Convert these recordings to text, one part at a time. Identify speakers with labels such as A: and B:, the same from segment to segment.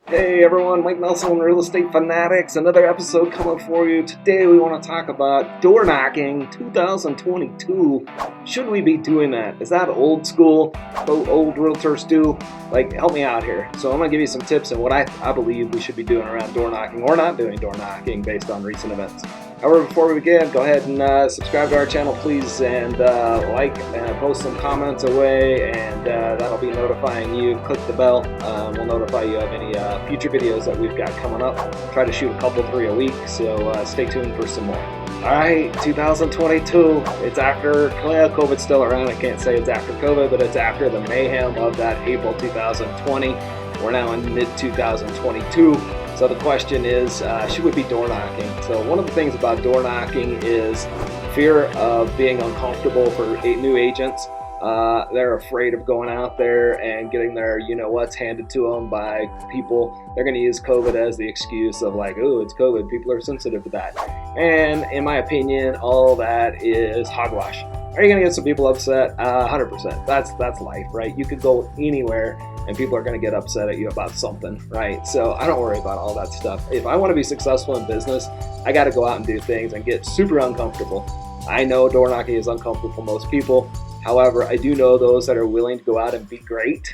A: Hey everyone, Mike Nelson, Real Estate Fanatics. Another episode coming for you. Today we want to talk about door knocking 2022. Should we be doing that? Is that old school? Old realtors do? Like, help me out here. So I'm going to give you some tips on what I believe we should be doing around door knocking or not doing door knocking based on recent events. However, before we begin, go ahead and subscribe to our channel, please, and like and post some comments away, and that'll be notifying you. Click the bell. We'll notify you of any future videos that we've got coming up. Try to shoot a couple, 3 a week, so stay tuned for some more. All right, 2022. It's after, well, COVID's still around. I can't say it's after COVID, but it's after the mayhem of that April 2020. We're now in mid-2022. So the question is, should we be door knocking? So one of the things about door knocking is fear of being uncomfortable for new agents. They're afraid of going out there and getting their you-know-what's handed to them by people. They're going to use COVID as the excuse of like, oh, it's COVID. People are sensitive to that. And in my opinion, all that is hogwash. Are you going to get some people upset? 100%. That's life, right? You could go anywhere and people are going to get upset at you about something, right? So I don't worry about all that stuff. If I want to be successful in business, I got to go out and do things and get super uncomfortable. I know door knocking is uncomfortable for most people. However, I do know those that are willing to go out and be great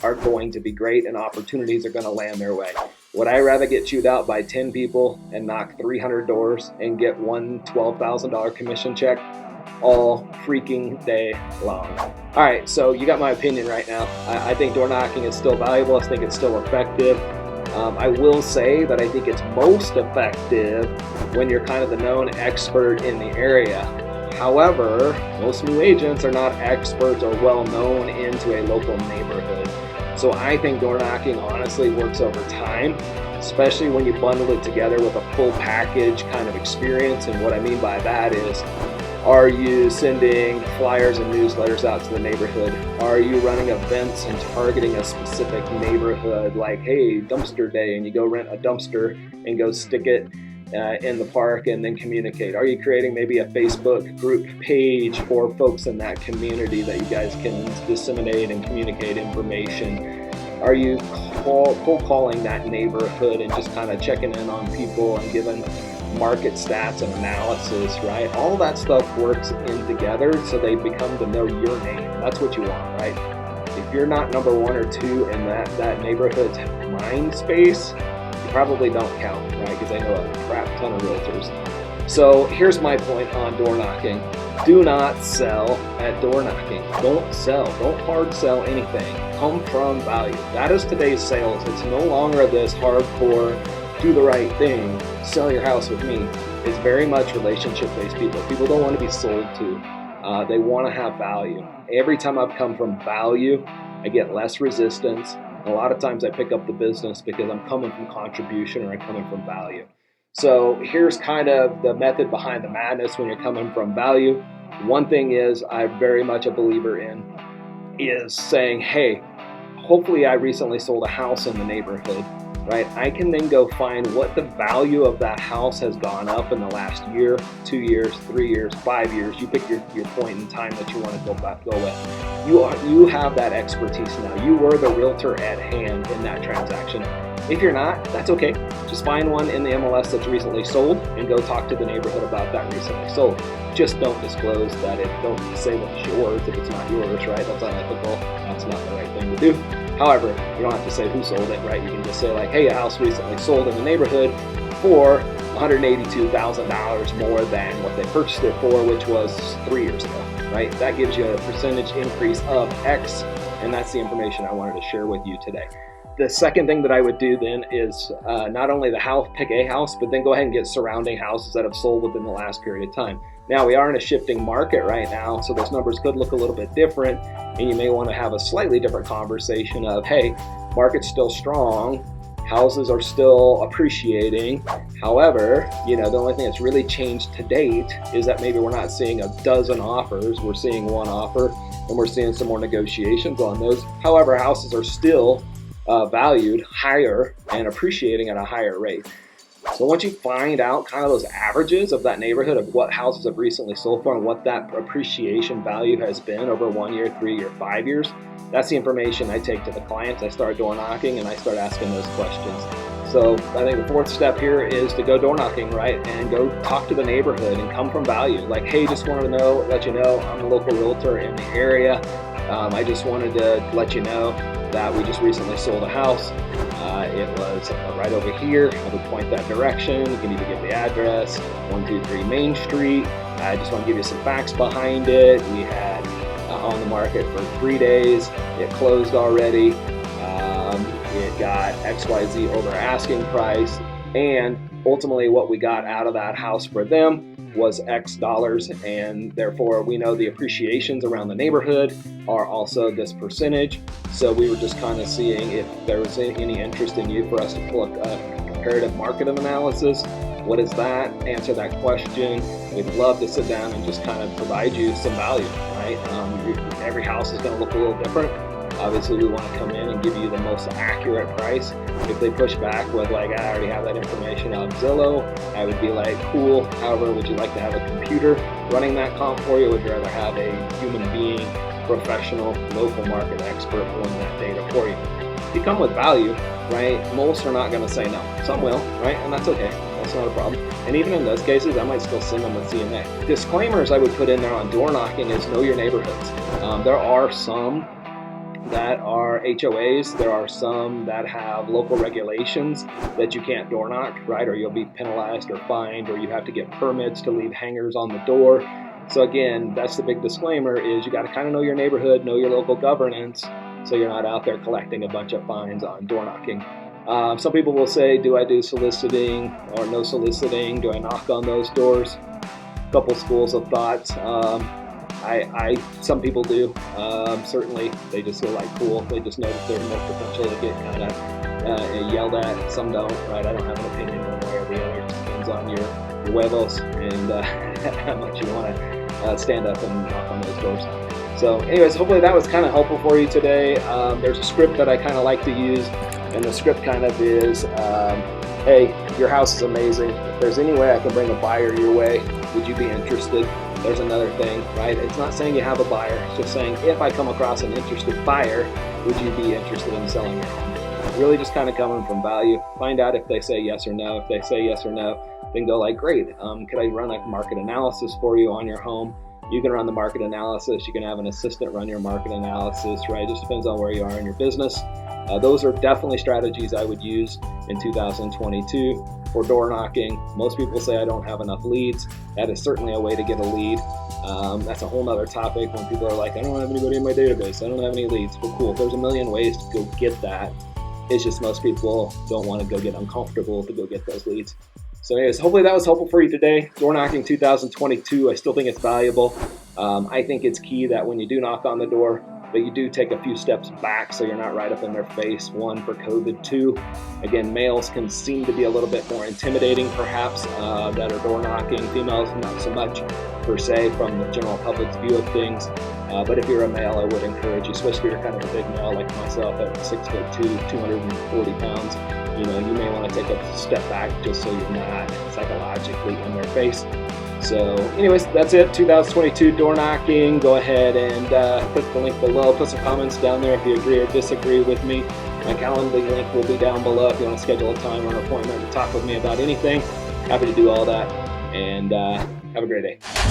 A: are going to be great, and opportunities are going to land their way. Would I rather get chewed out by 10 people and knock 300 doors and get one $12,000 commission check all freaking day long? All right, so you got my opinion right now. I think door knocking is still valuable. I think it's still effective. I will say that I think it's most effective when you're kind of the known expert in the area. However, most new agents are not experts or well known into a local neighborhood. So I think door knocking honestly works over time, especially when you bundle it together with a full package kind of experience. And what I mean by that is, are you sending flyers and newsletters out to the neighborhood? Are you running events and targeting a specific neighborhood, like, hey, dumpster day, and you go rent a dumpster and go stick it in the park and then communicate? Are you creating maybe a Facebook group page for folks in that community that you guys can disseminate and communicate information? Are you cold calling that neighborhood and just kind of checking in on people and giving market stats and analysis, right? All that stuff works in together so they become to know your name. That's what you want, right? If you're not number 1 or 2 in that neighborhood's mind space, you probably don't count, right? Because I know a crap ton of realtors. So here's my point on door knocking. Do not sell at door knocking. Don't sell. Don't hard sell anything. Come from value. That is today's sales. It's no longer this hardcore, do the right thing, sell your house with me. It's very much relationship-based people. People don't want to be sold to. They want to have value. Every time I've come from value, I get less resistance. A lot of times I pick up the business because I'm coming from contribution or I'm coming from value. So here's kind of the method behind the madness when you're coming from value. One thing is I'm very much a believer in is saying, hey, hopefully I recently sold a house in the neighborhood, right? I can then go find what the value of that house has gone up in the last year, 2 years, 3 years, 5 years. You pick your point in time that you want to go with. You have that expertise now. You were the realtor at hand in that transaction. If you're not, that's okay. Just find one in the MLS that's recently sold and go talk to the neighborhood about that recently sold. Just don't disclose that. Don't say that it's yours if it's not yours, right? That's unethical. That's not the right thing to do. However, you don't have to say who sold it, right? You can just say like, hey, a house recently sold in the neighborhood for $182,000 more than what they purchased it for, which was 3 years ago, right? That gives you a percentage increase of X, and that's the information I wanted to share with you today. The second thing that I would do then is not only the house, pick a house, but then go ahead and get surrounding houses that have sold within the last period of time. Now, we are in a shifting market right now, so those numbers could look a little bit different, and you may want to have a slightly different conversation of, hey, market's still strong, houses are still appreciating. However, the only thing that's really changed to date is that maybe we're not seeing a dozen offers, we're seeing one offer, and we're seeing some more negotiations on those. However, houses are still valued higher and appreciating at a higher rate. So once you find out kind of those averages of that neighborhood of what houses have recently sold for and what that appreciation value has been over 1 year, 3 year, 5 years, that's the information I take to the clients. I start door knocking and I start asking those questions. So I think the fourth step here is to go door knocking, right? And go talk to the neighborhood and come from value. Like, hey, just wanted to let you know, I'm a local realtor in the area. I just wanted to let you know that we just recently sold a house. It was right over here. I would point that direction. You can even give the address, 123 Main Street. I just want to give you some facts behind it. We had on the market for 3 days. It closed already. It got XYZ over asking price, and ultimately what we got out of that house for them was X dollars, and therefore we know the appreciations around the neighborhood are also this percentage. So we were just kind of seeing if there was any interest in you for us to pull up a comparative market analysis. What is that? Answer that question. We'd love to sit down and just kind of provide you some value, right? Every house is going to look a little different. Obviously, we want to come in and give you the most accurate price. If they push back with like, I already have that information on Zillow, I would be like, cool. However, would you like to have a computer running that comp for you? Would you rather have a human being, professional, local market expert pulling that data for you? If you come with value, right, most are not going to say no. Some will, right? And that's okay. That's not a problem. And even in those cases, I might still send them with CMA. Disclaimers I would put in there on door knocking is know your neighborhoods. There are some that are HOAs. There are some that have local regulations that you can't door knock, right? Or you'll be penalized or fined, or you have to get permits to leave hangers on the door. So again, that's the big disclaimer, is you got to kind of know your neighborhood, know your local governance, so you're not out there collecting a bunch of fines on door knocking. Some people will say, do I do soliciting or no soliciting? Do I knock on those doors? A couple schools of thoughts. Some people do. Certainly, they just feel like cool. They just know that there's more potential to get kind of yelled at. Some don't, right? I don't have an opinion one way or the other. It depends on your huevos and how much you want to stand up and knock on those doors. So anyways, hopefully that was kind of helpful for you today. There's a script that I kind of like to use, and the script kind of is, hey, your house is amazing. If there's any way I can bring a buyer your way, would you be interested? There's another thing, right? It's not saying you have a buyer. It's just saying, if I come across an interested buyer, would you be interested in selling your home? Really just kind of coming from value. Find out if they say yes or no. If they say yes or no, then go like, great, could I run a market analysis for you on your home? You can run the market analysis. You can have an assistant run your market analysis, right? It just depends on where you are in your business. Those are definitely strategies I would use in 2022 for door knocking. Most people say I don't have enough leads. That is certainly a way to get a lead. That's a whole nother topic when people are like, I don't have anybody in my database. I don't have any leads. Well, cool. There's a million ways to go get that. It's just most people don't want to go get uncomfortable to go get those leads. So anyways, hopefully that was helpful for you today. Door knocking 2022, I still think it's valuable. I think it's key that when you do knock on the door, that you do take a few steps back so you're not right up in their face. One, for COVID. Two, again, males can seem to be a little bit more intimidating perhaps that are door knocking. Females, not so much per se from the general public's view of things. But if you're a male, I would encourage you, especially if you're kind of a big male like myself at 6'2", 240 pounds, you may want to take a step back just so you're not psychologically in their face. So anyways, that's it. 2022 door knocking. Go ahead and click the link below. Put some comments down there if you agree or disagree with me. My calendar link will be down below if you want to schedule a time or an appointment to talk with me about anything. Happy to do all that. And have a great day.